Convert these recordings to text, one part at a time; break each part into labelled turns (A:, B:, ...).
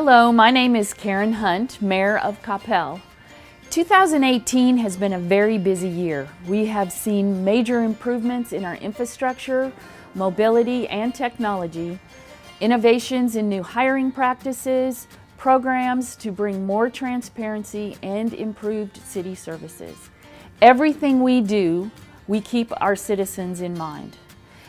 A: Hello, my name is Karen Hunt, Mayor of Coppell. 2018 has been a very busy year. We have seen major improvements in our infrastructure, mobility, and technology, innovations in new hiring practices, programs to bring more transparency and improved city services. Everything we do, we keep our citizens in mind.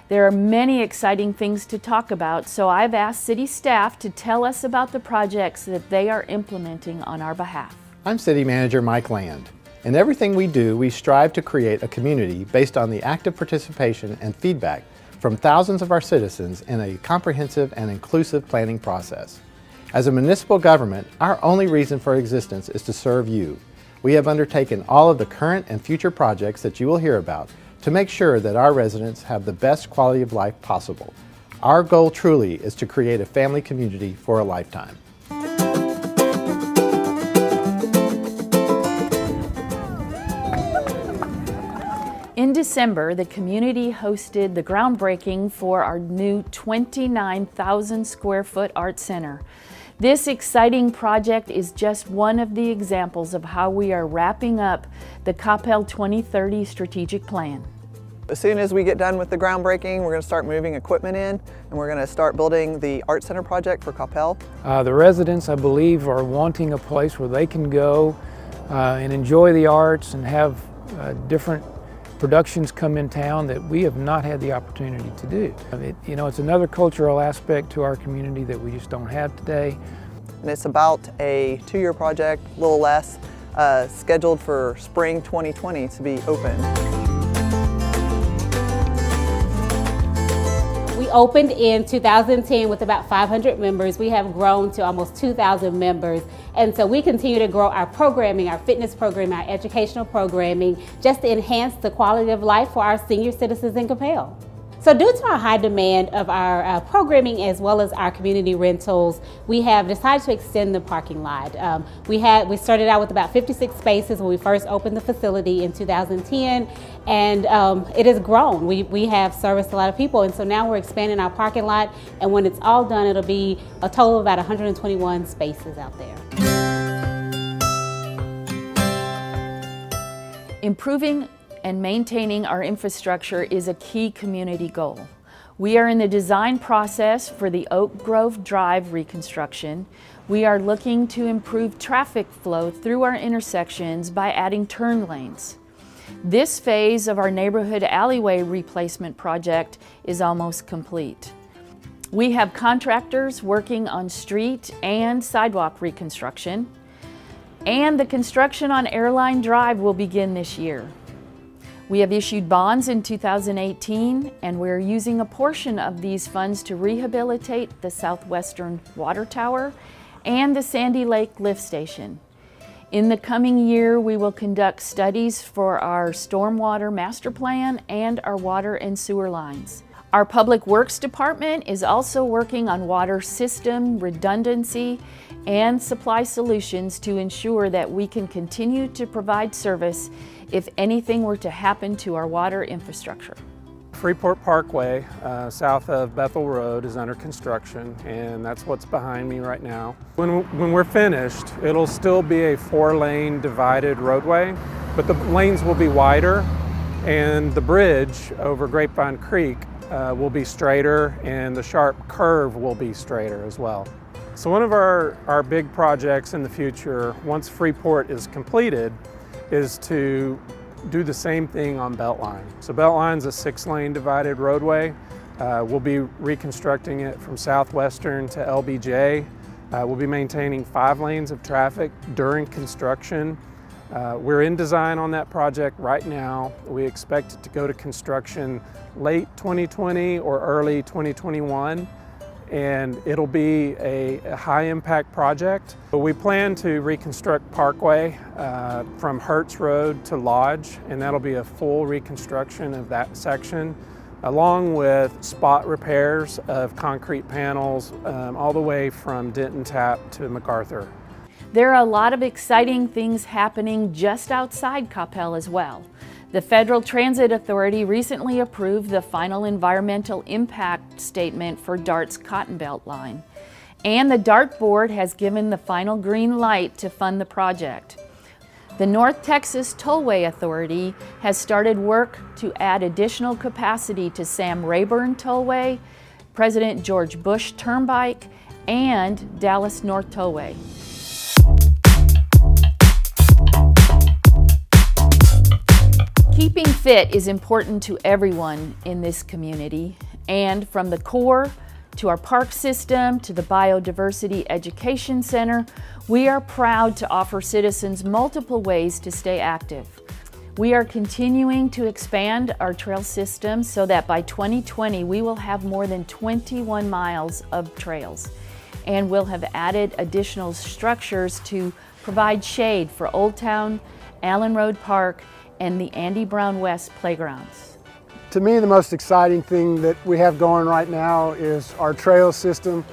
A: There are many exciting things to talk about, so I've asked city staff to tell us about the projects that they are implementing on our behalf.
B: I'm City Manager Mike Land. In everything we do, we strive to create a community based on the active participation and feedback from thousands of our citizens in a comprehensive and inclusive planning process. As a municipal government, our only reason for existence is to serve you. We have undertaken all of the current and future projects that you will hear about to make sure that our residents have the best quality of life possible. Our goal truly is to create a family community for a lifetime.
A: In December, the community hosted the groundbreaking for our new 29,000 square foot art center. This exciting project is just one of the examples of how we are wrapping up the Coppell 2030 strategic plan.
C: As soon as we get done with the groundbreaking, we're going to start moving equipment in, and we're going to start building the art center project for Coppell.
D: The residents, I believe, are wanting a place where they can go and enjoy the arts and have different productions come in town that we have not had the opportunity to do. It's another cultural aspect to our community that we just don't have today.
C: And it's about a 2-year project, a little less, scheduled for spring 2020 to be open.
E: We opened in 2010 with about 500 members. We have grown to almost 2,000 members. And so we continue to grow our programming, our fitness programming, our educational programming, just to enhance the quality of life for our senior citizens in Coppell. So due to our high demand of our programming as well as our community rentals, we have decided to extend the parking lot. We started out with about 56 spaces when we first opened the facility in 2010, and it has grown. We have serviced a lot of people, and so now we're expanding our parking lot, and when it's all done, it'll be a total of about 121 spaces out there.
A: Improving and maintaining our infrastructure is a key community goal. We are in the design process for the Oak Grove Drive reconstruction. We are looking to improve traffic flow through our intersections by adding turn lanes. This phase of our neighborhood alleyway replacement project is almost complete. We have contractors working on street and sidewalk reconstruction, and the construction on Airline Drive will begin this year. We have issued bonds in 2018, and we're using a portion of these funds to rehabilitate the southwestern water tower and the Sandy Lake lift station. In the coming year, we will conduct studies for our stormwater master plan and our water and sewer lines. Our Public Works Department is also working on water system redundancy and supply solutions to ensure that we can continue to provide service if anything were to happen to our water infrastructure.
D: Freeport Parkway, south of Bethel Road, is under construction, and that's what's behind me right now. When we're finished, it'll still be a 4-lane divided roadway, but the lanes will be wider, and the bridge over Grapevine Creek will be straighter, and the sharp curve will be straighter as well. So one of our big projects in the future, once Freeport is completed, is to do the same thing on Beltline. So Beltline's a 6-lane divided roadway. We'll be reconstructing it from Southwestern to LBJ. We'll be maintaining 5 lanes of traffic during construction. We're in design on that project right now. We expect it to go to construction late 2020 or early 2021. And it'll be a high-impact project. But we plan to reconstruct Parkway from Hertz Road to Lodge, and that'll be a full reconstruction of that section, along with spot repairs of concrete panels all the way from Denton Tap to MacArthur.
A: There are a lot of exciting things happening just outside Coppell as well. The Federal Transit Authority recently approved the final environmental impact statement for DART's Cotton Belt line. And the dartboard has given the final green light to fund the project. The North Texas Tollway Authority has started work to add additional capacity to Sam Rayburn Tollway, President George Bush Turnpike, and Dallas North Tollway. Keeping fit is important to everyone in this community, and from the core to our park system to the Biodiversity Education Center, we are proud to offer citizens multiple ways to stay active. We are continuing to expand our trail system so that by 2020 we will have more than 21 miles of trails, and we'll have added additional structures to provide shade for Old Town, Allen Road Park, and the Andy Brown West playgrounds.
F: To me, the most exciting thing that we have going right now is our trail system.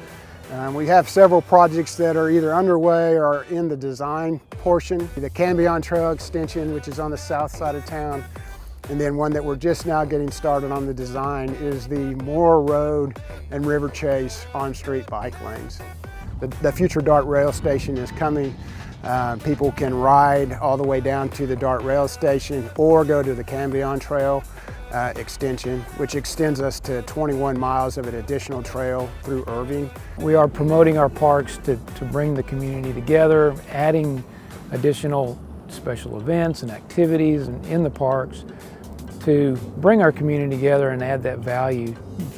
F: We have several projects that are either underway or in the design portion. The Cambion Trail Extension, which is on the south side of town, and then one that we're just now getting started on the design is the Moore Road and River Chase on-street bike lanes. The future DART rail station is coming. People can ride all the way down to the DART rail station or go to the Cambion Trail extension, which extends us to 21 miles of an additional trail through Irving.
G: We are promoting our parks to bring the community together, adding additional special events and activities in the parks to bring our community together and add that value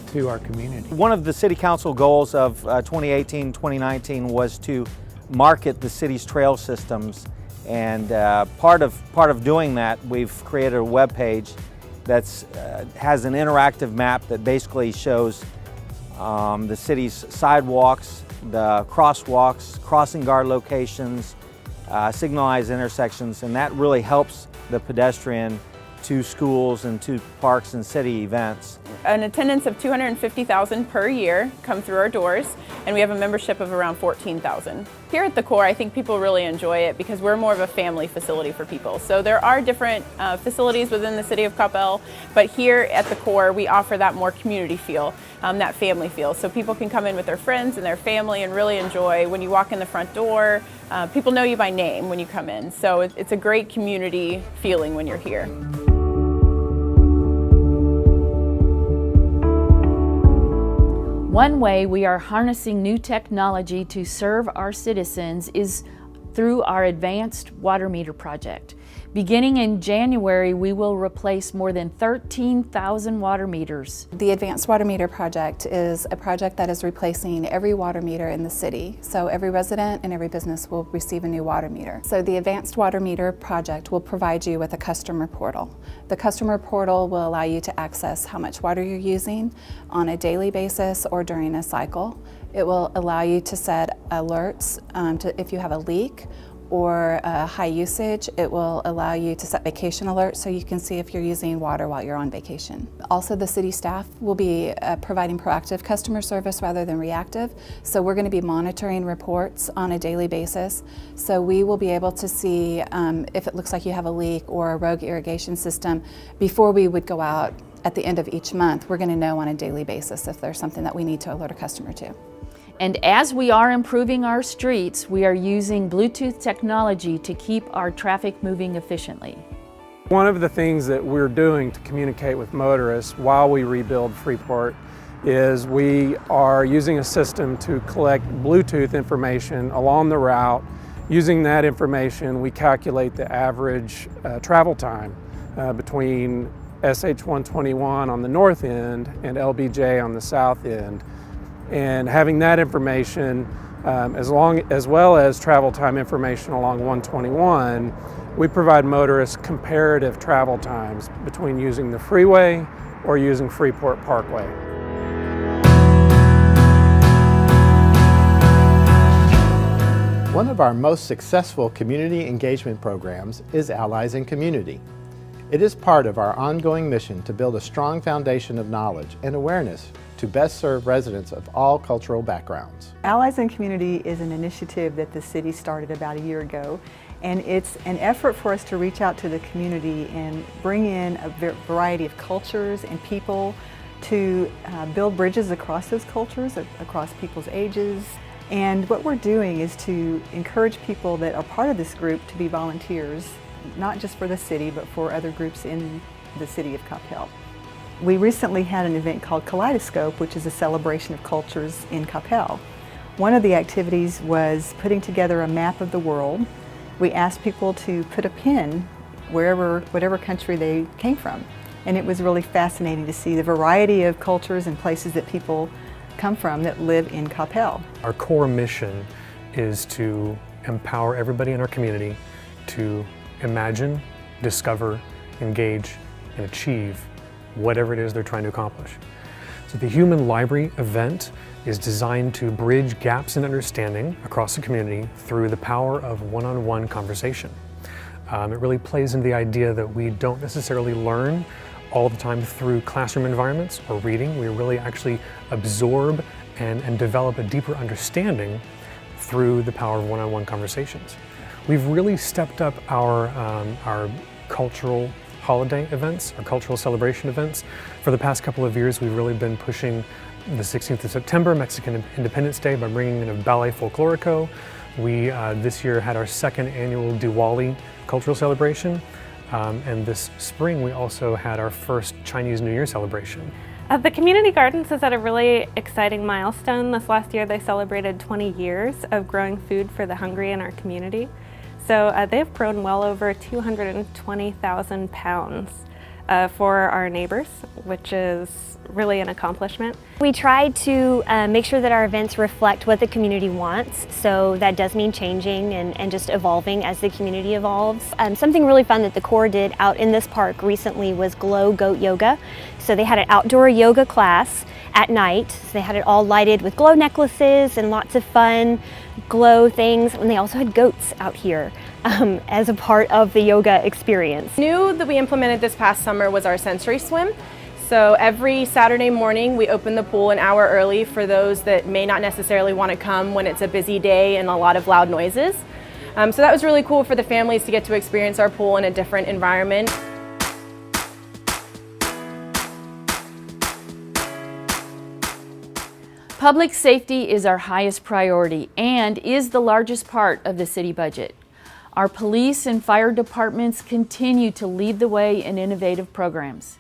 G: to our community.
H: One of the City Council goals of 2018-2019 was to market the city's trail systems, and part of doing that, we've created a web page that has an interactive map that basically shows the city's sidewalks, the crosswalks, crossing guard locations, signalized intersections, and that really helps the pedestrian to schools and to parks and city events.
I: An attendance of 250,000 per year come through our doors, and we have a membership of around 14,000. Here at the core, I think people really enjoy it because we're more of a family facility for people. So there are different facilities within the City of Coppell, but here at the core, we offer that more community feel, that family feel. So people can come in with their friends and their family and really enjoy. When you walk in the front door, people know you by name when you come in. So it's a great community feeling when you're here.
A: One way we are harnessing new technology to serve our citizens is through our Advanced Water Meter project. Beginning in January, we will replace more than 13,000 water meters.
J: The Advanced Water Meter project is a project that is replacing every water meter in the city. So every resident and every business will receive a new water meter. So the Advanced Water Meter project will provide you with a customer portal. The customer portal will allow you to access how much water you're using on a daily basis or during a cycle. It will allow you to set alerts if you have a leak or high usage. It will allow you to set vacation alerts so you can see if you're using water while you're on vacation. Also, the city staff will be providing proactive customer service rather than reactive. So we're going to be monitoring reports on a daily basis. So we will be able to see if it looks like you have a leak or a rogue irrigation system before we would go out at the end of each month. We're going to know on a daily basis if there's something that we need to alert a customer to.
A: And as we are improving our streets, we are using Bluetooth technology to keep our traffic moving efficiently.
D: One of the things that we're doing to communicate with motorists while we rebuild Freeport is we are using a system to collect Bluetooth information along the route. Using that information, we calculate the average travel time between SH-121 on the north end and LBJ on the south end. And having that information, as well as travel time information along 121, we provide motorists comparative travel times between using the freeway or using Freeport Parkway.
B: One of our most successful community engagement programs is Allies in Community. It is part of our ongoing mission to build a strong foundation of knowledge and awareness to best serve residents of all cultural backgrounds.
K: Allies in Community is an initiative that the city started about a year ago, and it's an effort for us to reach out to the community and bring in a variety of cultures and people to build bridges across those cultures, across people's ages, And what we're doing is to encourage people that are part of this group to be volunteers, not just for the city, but for other groups in the City of Coppell. We recently had an event called Kaleidoscope, which is a celebration of cultures in Coppell. One of the activities was putting together a map of the world. We asked people to put a pin whatever country they came from. And it was really fascinating to see the variety of cultures and places that people come from that live in Coppell.
L: Our core mission is to empower everybody in our community to imagine, discover, engage, and achieve whatever it is they're trying to accomplish. So the Human Library event is designed to bridge gaps in understanding across the community through the power of one-on-one conversation. It really plays into the idea that we don't necessarily learn all the time through classroom environments or reading. We really actually absorb and develop a deeper understanding through the power of one-on-one conversations. We've really stepped up our cultural holiday events, our cultural celebration events. For the past couple of years, we've really been pushing the 16th of September, Mexican Independence Day, by bringing in a ballet folklorico. We this year had our second annual Diwali cultural celebration. And this spring, we also had our first Chinese New Year celebration.
M: The Community Gardens is at a really exciting milestone. This last year, they celebrated 20 years of growing food for the hungry in our community. So they've grown well over 220,000 pounds for our neighbors, which is really an accomplishment.
N: We try to make sure that our events reflect what the community wants, so that does mean changing and just evolving as the community evolves. Something really fun that the Corps did out in this park recently was Glow Goat Yoga. So they had an outdoor yoga class at night. So they had it all lighted with glow necklaces and lots of fun glow things, and they also had goats out here as a part of the yoga experience.
I: New that we implemented this past summer was our sensory swim. So every Saturday morning we open the pool an hour early for those that may not necessarily want to come when it's a busy day and a lot of loud noises. So that was really cool for the families to get to experience our pool in a different environment.
A: Public safety is our highest priority and is the largest part of the city budget. Our police and fire departments continue to lead the way in innovative programs.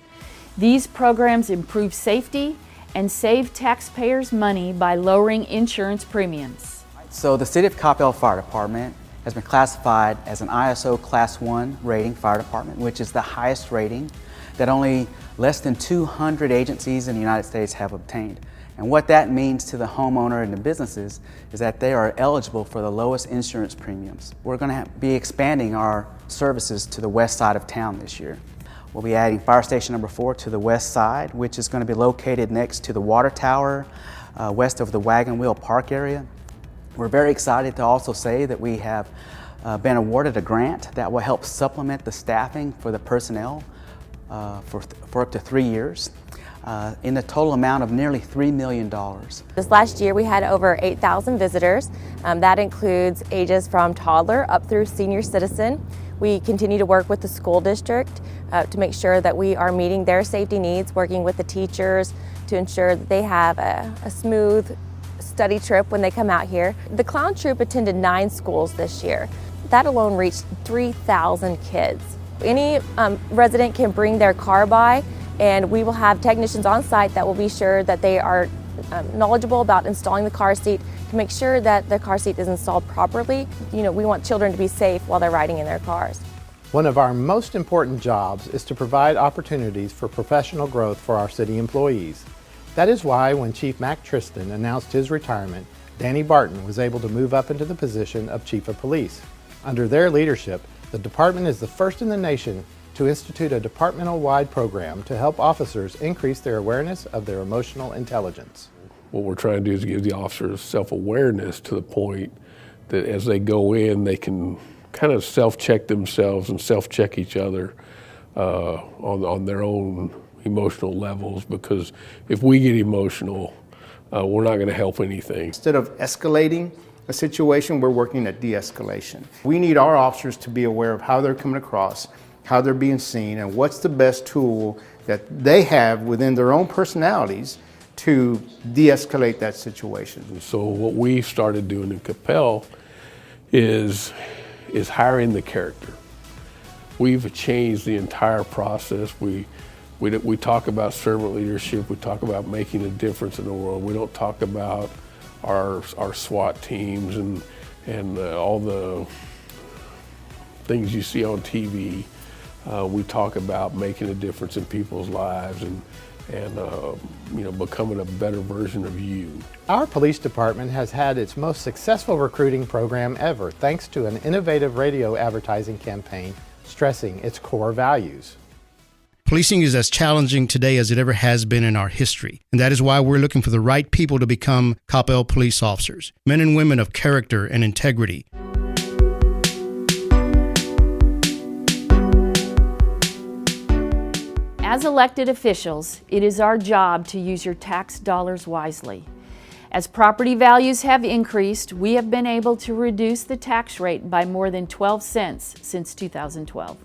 A: These programs improve safety and save taxpayers money by lowering insurance premiums.
O: So the City of Coppell Fire Department has been classified as an ISO Class 1 rating fire department, which is the highest rating that only less than 200 agencies in the United States have obtained. And what that means to the homeowner and the businesses is that they are eligible for the lowest insurance premiums. We're going to be expanding our services to the west side of town this year. We'll be adding Fire Station number 4 to the west side, which is going to be located next to the water tower, west of the Wagon Wheel Park area. We're very excited to also say that we have been awarded a grant that will help supplement the staffing for the personnel for up to 3 years. In a total amount of nearly $3 million.
P: This last year we had over 8,000 visitors. That includes ages from toddler up through senior citizen. We continue to work with the school district to make sure that we are meeting their safety needs, working with the teachers to ensure that they have a smooth study trip when they come out here. The clown troupe attended 9 schools this year. That alone reached 3,000 kids. Any resident can bring their car by, and we will have technicians on site that will be sure that they are knowledgeable about installing the car seat to make sure that the car seat is installed properly. You know, we want children to be safe while they're riding in their cars.
B: One of our most important jobs is to provide opportunities for professional growth for our city employees. That is why when Chief Mac Tristan announced his retirement, Danny Barton was able to move up into the position of Chief of Police. Under their leadership, the department is the first in the nation to institute a departmental-wide program to help officers increase their awareness of their emotional intelligence.
Q: What we're trying to do is give the officers self-awareness to the point that as they go in, they can kind of self-check themselves and self-check each other on their own emotional levels, because if we get emotional, we're not going to help anything.
R: Instead of escalating a situation, we're working at de-escalation. We need our officers to be aware of how they're coming across, how they're being seen, and what's the best tool that they have within their own personalities to de-escalate that situation.
Q: And so what we started doing in Coppell is hiring the character. We've changed the entire process. We talk about servant leadership. We talk about making a difference in the world. We don't talk about our SWAT teams and all the things you see on TV. We talk about making a difference in people's lives and becoming a better version of you.
B: Our police department has had its most successful recruiting program ever, thanks to an innovative radio advertising campaign stressing its core values.
S: Policing is as challenging today as it ever has been in our history, and that is why we're looking for the right people to become Coppell police officers, men and women of character and integrity.
A: As elected officials, it is our job to use your tax dollars wisely. As property values have increased, we have been able to reduce the tax rate by more than 12 cents since 2012.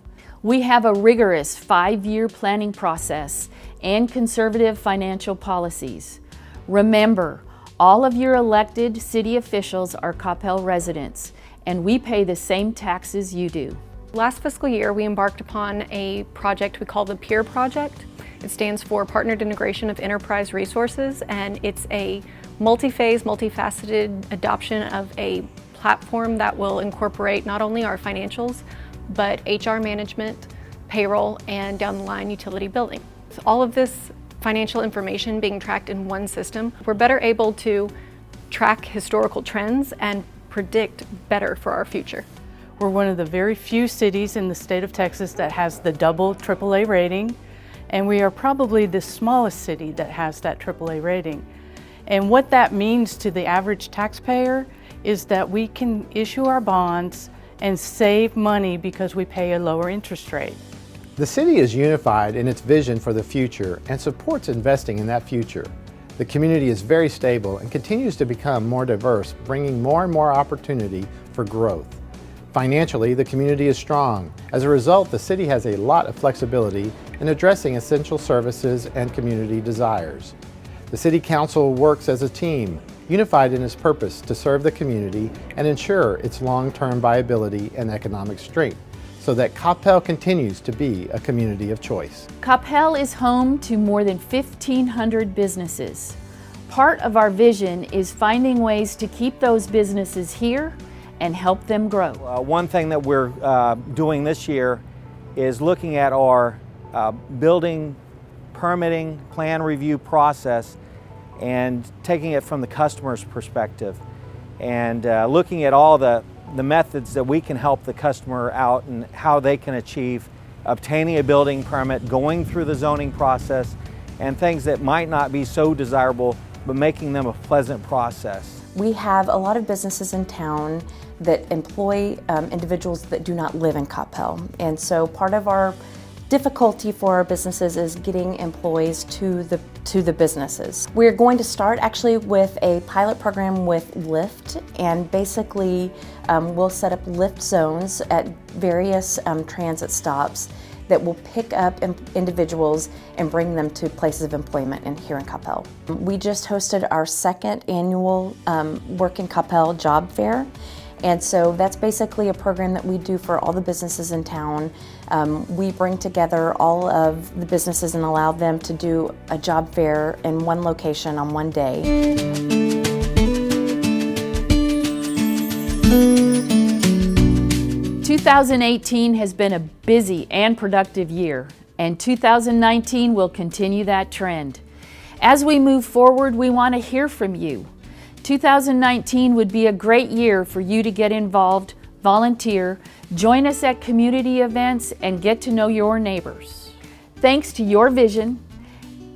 A: We have a rigorous 5-year planning process and conservative financial policies. Remember, all of your elected city officials are Coppell residents, and we pay the same taxes you do.
T: Last fiscal year, we embarked upon a project we call the PEER project. It stands for Partnered Integration of Enterprise Resources, and it's a multi-phase, multifaceted adoption of a platform that will incorporate not only our financials, but HR management, payroll, and down the line utility billing. So all of this financial information being tracked in one system, we're better able to track historical trends and predict better for our future.
U: We're one of the very few cities in the state of Texas that has the double AAA rating, and we are probably the smallest city that has that AAA rating. And what that means to the average taxpayer is that we can issue our bonds and save money because we pay a lower interest rate.
B: The city is unified in its vision for the future and supports investing in that future. The community is very stable and continues to become more diverse, bringing more and more opportunity for growth. Financially, the community is strong. As a result, the city has a lot of flexibility in addressing essential services and community desires. The City Council works as a team, unified in its purpose to serve the community and ensure its long-term viability and economic strength, so that Coppell continues to be a community of choice.
A: Coppell is home to more than 1,500 businesses. Part of our vision is finding ways to keep those businesses here and help them grow.
H: One thing that we're doing this year is looking at our building permitting plan review process and taking it from the customer's perspective and looking at all the methods that we can help the customer out and how they can achieve obtaining a building permit, going through the zoning process, and things that might not be so desirable, but making them a pleasant process.
V: We have a lot of businesses in town that employ individuals that do not live in Coppell, and so part of our difficulty for our businesses is getting employees to the businesses. We're going to start actually with a pilot program with Lyft, and basically we'll set up Lyft zones at various transit stops that will pick up individuals and bring them to places of employment here in Coppell. We just hosted our second annual Work in Coppell job fair. And so that's basically a program that we do for all the businesses in town. We bring together all of the businesses and allow them to do a job fair in one location on one day.
A: 2018 has been a busy and productive year, and 2019 will continue that trend. As we move forward, we want to hear from you. 2019 would be a great year for you to get involved, volunteer, join us at community events, and get to know your neighbors. Thanks to your vision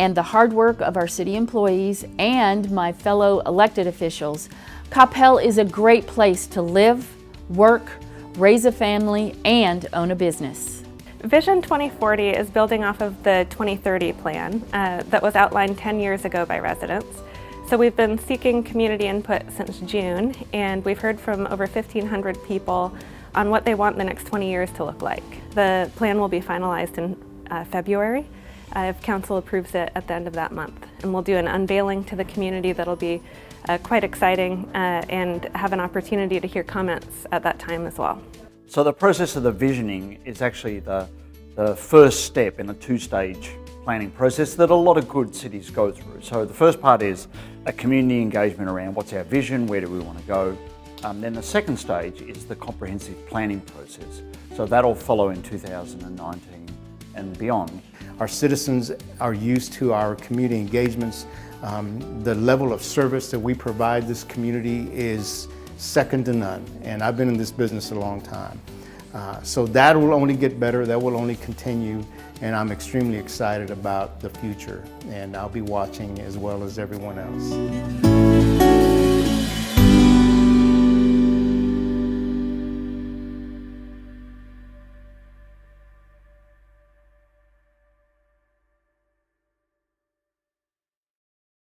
A: and the hard work of our city employees and my fellow elected officials, Coppell is a great place to live, work, raise a family, and own a business.
M: Vision 2040 is building off of the 2030 plan that was outlined 10 years ago by residents. So we've been seeking community input since June, and we've heard from over 1,500 people on what they want the next 20 years to look like. The plan will be finalized in February, if council approves it at the end of that month. And we'll do an unveiling to the community that'll be quite exciting and have an opportunity to hear comments at that time as well.
C: So the process of the visioning is actually the first step in a two-stage planning process that a lot of good cities go through. So the first part is a community engagement around what's our vision, where do we want to go. Then the second stage is the comprehensive planning process. So that'll follow in 2019 and beyond.
R: Our citizens are used to our community engagements. The level of service that we provide this community is second to none, and I've been in this business a long time. So that will only get better, that will only continue, and I'm extremely excited about the future, and I'll be watching as well as everyone else.